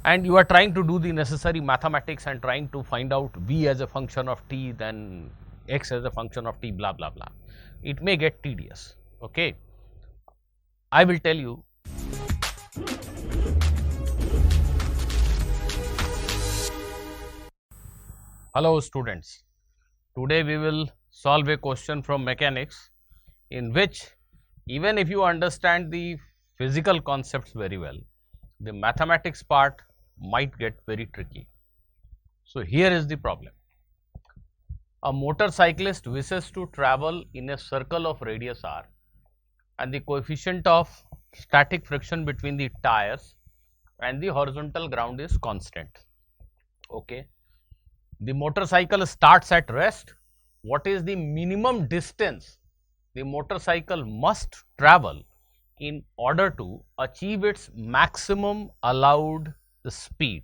and you are trying to do the necessary mathematics and trying to find out v as a function of t, then x as a function of t, blah blah blah. It may get tedious. Okay, I will tell you. Hello students, today we will solve a question from mechanics in which even if you understand the physical concepts very well, the mathematics part might get very tricky. So here is the problem. A motorcyclist wishes to travel in a circle of radius r, and the coefficient of static friction between the tires and the horizontal ground is constant. Okay. The motorcycle starts at rest. What is the minimum distance the motorcycle must travel in order to achieve its maximum allowed speed?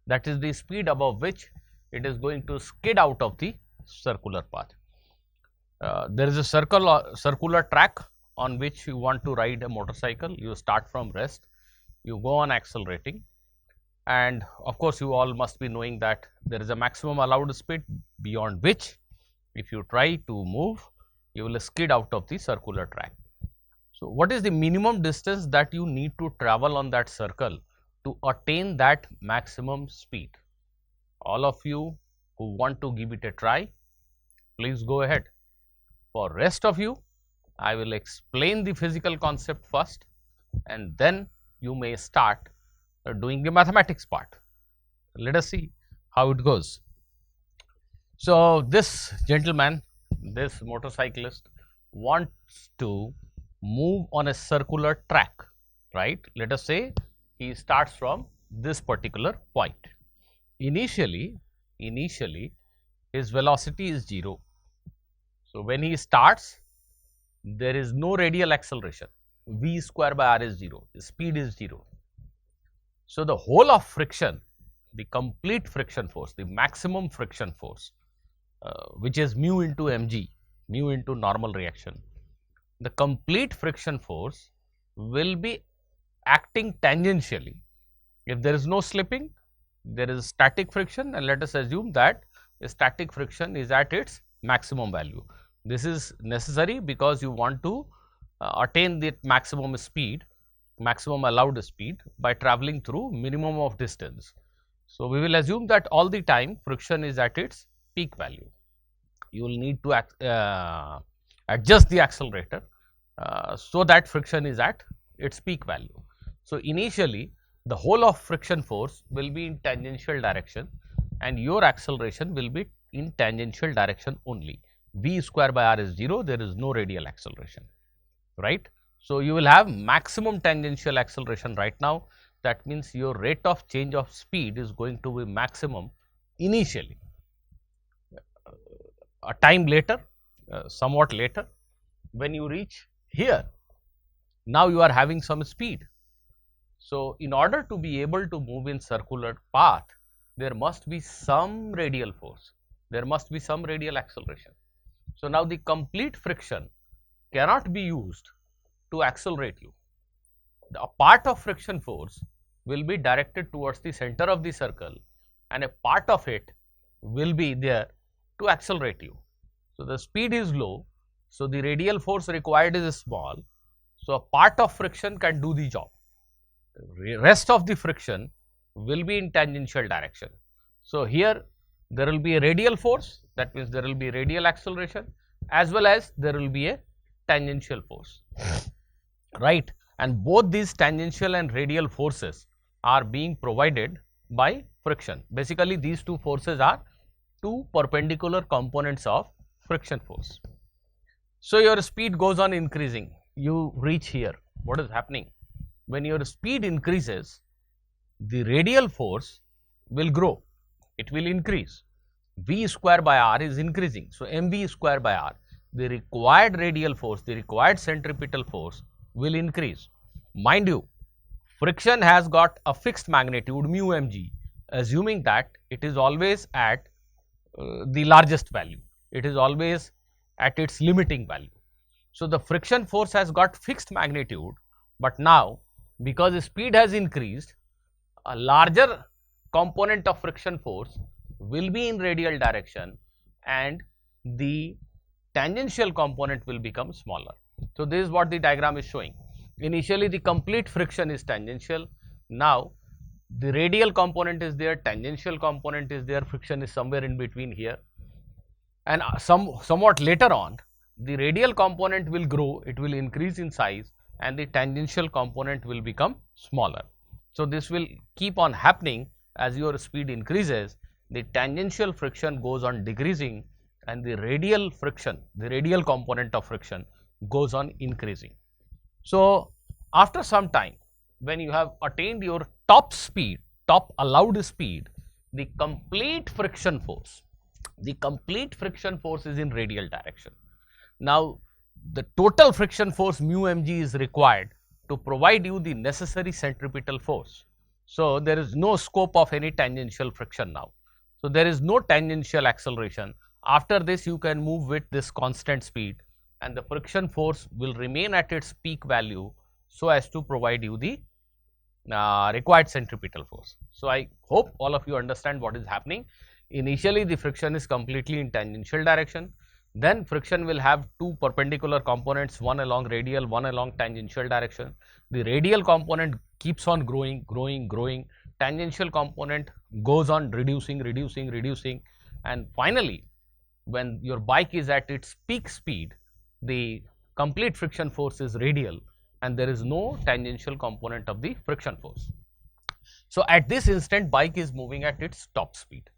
That is the speed above which it is going to skid out of the circular path. There is a circular track on which you want to ride a motorcycle. You start from rest, you go on accelerating, and of course you all must be knowing that there is a maximum allowed speed beyond which if you try to move, you will skid out of the circular track. So what is the minimum distance that you need to travel on that circle to attain that maximum speed? All of you who want to give it a try, please go ahead. For rest of you, I will explain the physical concept first, and then you may start doing the mathematics part. Let us see how it goes. So this gentleman, this motorcyclist, wants to move on a circular track, right? Let us say he starts from this particular point. Initially his velocity is 0. So when he starts, there is no radial acceleration. V square by r is 0, speed is 0. So the whole of friction, the complete friction force, the maximum friction force, which is mu into mg, mu into normal reaction, the complete friction force will be acting tangentially. If there is no slipping, there is static friction, and let us assume that static friction is at its maximum value. This is necessary because you want to attain the maximum speed, maximum allowed speed by traveling through minimum of distance. So we will assume that all the time friction is at its peak value. You will need to adjust the accelerator so that friction is at its peak value. So initially the whole of friction force will be in tangential direction and your acceleration will be in tangential direction only. V square by r is 0, there is no radial acceleration, right? So you will have maximum tangential acceleration right now. That means your rate of change of speed is going to be maximum initially. A time later, somewhat later, when you reach here, now you are having some speed. So in order to be able to move in circular path, there must be some radial force, there must be some radial acceleration. So now the complete friction cannot be used to accelerate you. A part of friction force will be directed towards the center of the circle and a part of it will be there to accelerate you. So the speed is low, so the radial force required is small, so a part of friction can do the job. Rest of the friction will be in tangential direction. So here there will be a radial force, that means there will be radial acceleration, as well as there will be a tangential force, right? And both these tangential and radial forces are being provided by friction. Basically these two forces are two perpendicular components of friction force. So your speed goes on increasing, you reach here. What is happening? When your speed increases, the radial force will grow, it will increase. V square by r is increasing, so mv square by r, the required radial force, the required centripetal force will increase. Mind you, friction has got a fixed magnitude mu mg, assuming that it is always at the largest value, it is always at its limiting value. So the friction force has got fixed magnitude, but now because the speed has increased, a larger component of friction force will be in radial direction and the tangential component will become smaller. So, this is what the diagram is showing. Initially the complete friction is tangential, now the radial component is there, tangential component is there, friction is somewhere in between here, and somewhat later on the radial component will grow, it will increase in size and the tangential component will become smaller. So, this will keep on happening as your speed increases, the tangential friction goes on decreasing and the radial friction, the radial component of friction goes on increasing. So, after some time when you have attained your top speed, top allowed speed, the complete friction force is in radial direction. Now, the total friction force mu mg is required to provide you the necessary centripetal force. So, there is no scope of any tangential friction now. So, there is no tangential acceleration. After this you can move with this constant speed and the friction force will remain at its peak value so as to provide you the required centripetal force. So, I hope all of you understand what is happening. Initially the friction is completely in tangential direction, then friction will have two perpendicular components, one along radial, one along tangential direction. The radial component keeps on growing, tangential component goes on reducing and finally when your bike is at its peak speed, the complete friction force is radial and there is no tangential component of the friction force. So, at this instant bike is moving at its top speed.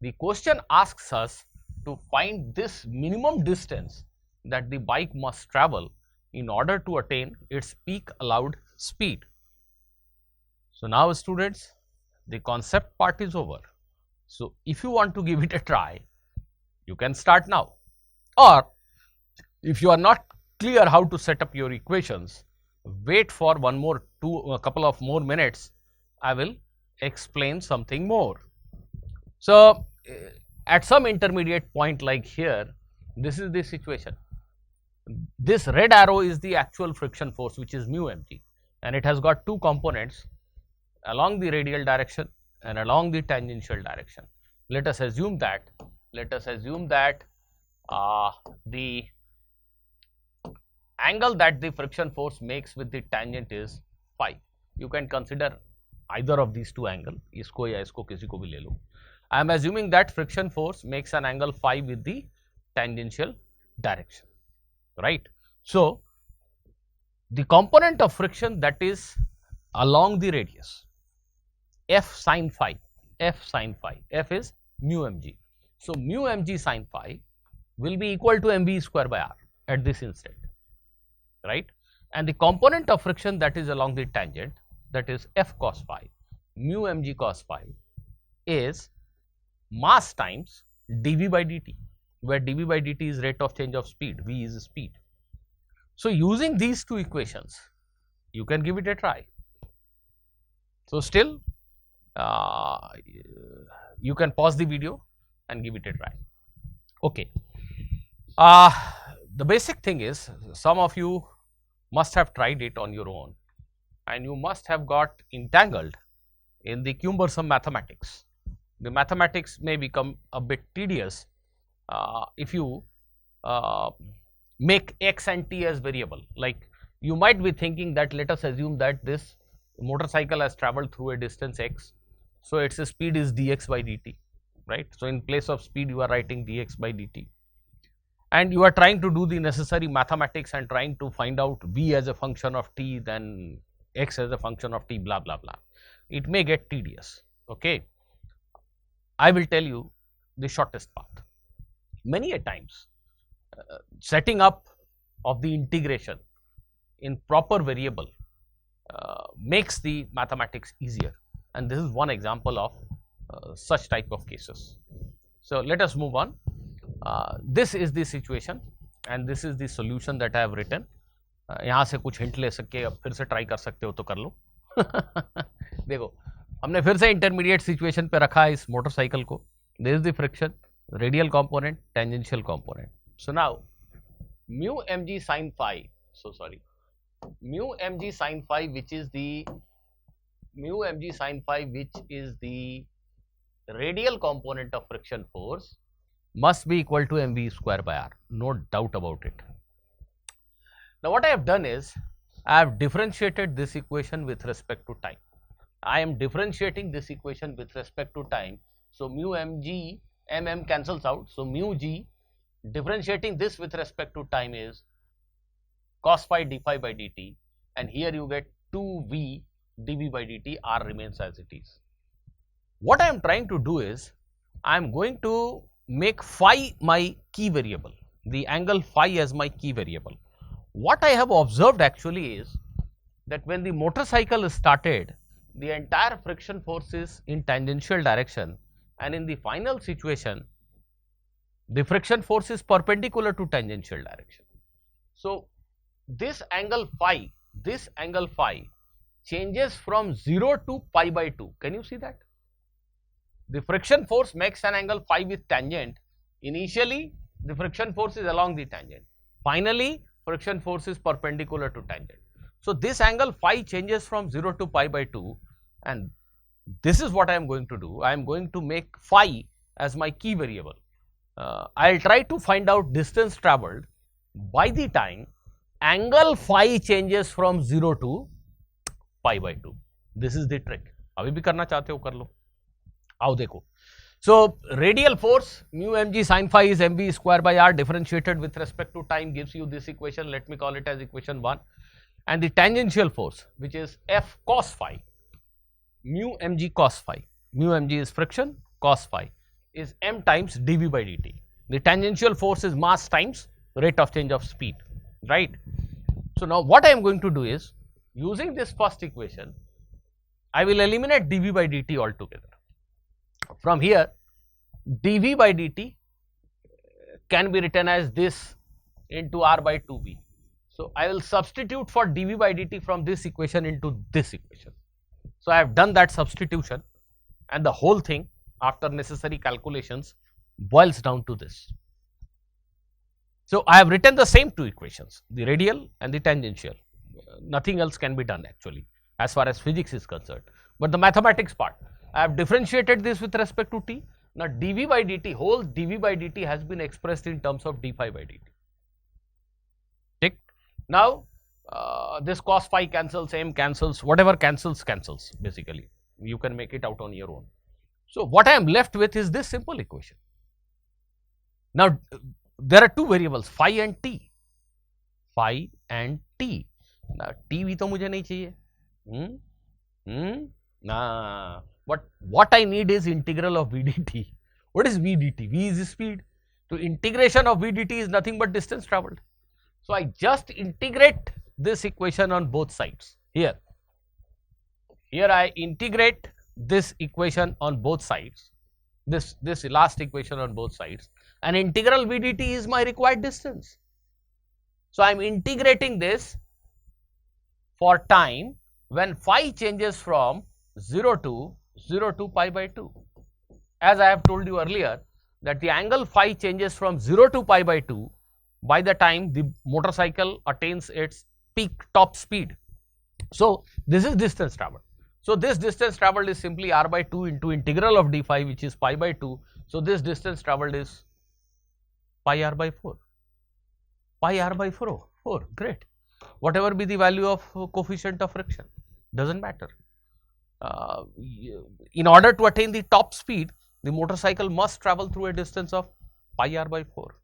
The question asks us to find this minimum distance that the bike must travel in order to attain its peak allowed speed. So, now students, the concept part is over. So, if you want to give it a try, you can start now, or if you are not clear how to set up your equations, wait for a couple of more minutes, I will explain something more. So, at some intermediate point like here, this is the situation. This red arrow is the actual friction force which is mu mg and it has got two components along the radial direction and along the tangential direction. Let us assume that the angle that the friction force makes with the tangent is phi. You can consider either of these two angles, isko ya isko kisi ko bhi le lo. I am assuming that friction force makes an angle phi with the tangential direction, right. So, the component of friction that is along the radius, f sin phi, f is mu mg. So, mu mg sin phi will be equal to mv square by r at this instant, right. And the component of friction that is along the tangent, that is f cos phi, mu mg cos phi is mass times dv by dt, where dv by dt is rate of change of speed, v is speed. So, using these two equations, you can give it a try. So, still you can pause the video and give it a try. Okay. The basic thing is, some of you must have tried it on your own and you must have got entangled in the cumbersome mathematics. The mathematics may become a bit tedious if you make x and t as variable. Like you might be thinking that let us assume that this motorcycle has traveled through a distance x, so its speed is dx by dt, right. So, in place of speed you are writing dx by dt and you are trying to do the necessary mathematics and trying to find out v as a function of t, then x as a function of t, blah blah blah. It may get tedious, okay. I will tell you the shortest path. Many a times setting up of the integration in proper variable makes the mathematics easier, and this is one example of such type of cases. So, let us move on. This is the situation and this is the solution that I have written. यहाँ से कुछ hint ले सके, अब फिर से try कर सकते हो तो कर लो. देखो, हमने फिर से इंटरमीडिएट सिचुएशन पे रखा है इस मोटरसाइकिल को. This is the friction, radial component, tangential component. So now mu mg sin phi, mu mg sin phi, which is the mu mg sin phi, which is the radial component of friction force, must be equal to mv square by r. No doubt about it. Now what I have done is, I have differentiated this equation with respect to time. I am differentiating this equation with respect to time. So mu mg, mm cancels out. So mu g, differentiating this with respect to time, is cos phi d phi by dt, and here you get 2v dv by dt. R remains as it is. What I am trying to do is, I am going to make phi my key variable, the angle phi as my key variable. What I have observed actually is that when the motorcycle is started, the entire friction force is in tangential direction, and in the final situation, the friction force is perpendicular to tangential direction. So this angle phi changes from 0 to pi by 2. Can you see that? The friction force makes an angle phi with tangent. Initially, the friction force is along the tangent. Finally, friction force is perpendicular to tangent. So this angle phi changes from 0 to pi by 2, and this is what I am going to do. I am going to make phi as my key variable. I will try to find out distance travelled by the time angle phi changes from 0 to pi by 2. This is the trick. अभी भी करना चाहते हो कर लो. आओ देखो. So radial force mu mg sin phi is mv square by r differentiated with respect to time gives you this equation. Let me call it as equation 1. And the tangential force, which is f cos phi, mu mg cos phi, mu mg is friction, cos phi is m times dv by dt. The tangential force is mass times rate of change of speed, right? So now what I am going to do is, using this first equation, I will eliminate dv by dt altogether. From here, dv by dt can be written as this into r by 2v. So I will substitute for dv by dt from this equation into this equation. So I have done that substitution, and the whole thing, after necessary calculations, boils down to this. So I have written the same two equations, the radial and the tangential. Nothing else can be done actually as far as physics is concerned. But the mathematics part, I have differentiated this with respect to t. Now dv by dt, whole dv by dt has been expressed in terms of d phi by dt. Tick. Now this cos phi cancels, m cancels, whatever cancels, cancels basically. You can make it out on your own. So what I am left with is this simple equation. Now there are two variables, phi and t. Phi and t. Now t भी तो मुझे नहीं चाहिए. But what I need is integral of v dt. What is v dt? V is speed. So integration of v dt is nothing but distance travelled. So I just integrate this equation on both sides. Here I integrate this equation on both sides. This last equation on both sides, and integral v dt is my required distance. So I am integrating this for time when phi changes from 0 to pi by 2. As I have told you earlier, that the angle phi changes from 0 to pi by 2 by the time the motorcycle attains its peak top speed. So this is distance travelled. So this distance travelled is simply r by 2 into integral of d phi, which is pi by 2. So this distance travelled is pi r by 4. Pi r by 4. Great. Whatever be the value of coefficient of friction, doesn't matter. In order to attain the top speed, the motorcycle must travel through a distance of pi r by 4.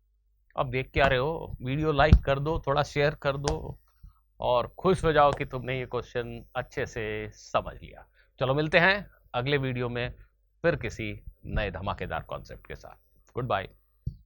अब देख क्या रहे हो, video like कर दो, थोड़ा share कर दो और खुश हो जाओ कि तुमने ये क्वेश्चन अच्छे से समझ लिया. चलो मिलते हैं अगले वीडियो में फिर किसी नए धमाकेदार कॉन्सेप्ट के साथ. Good bye.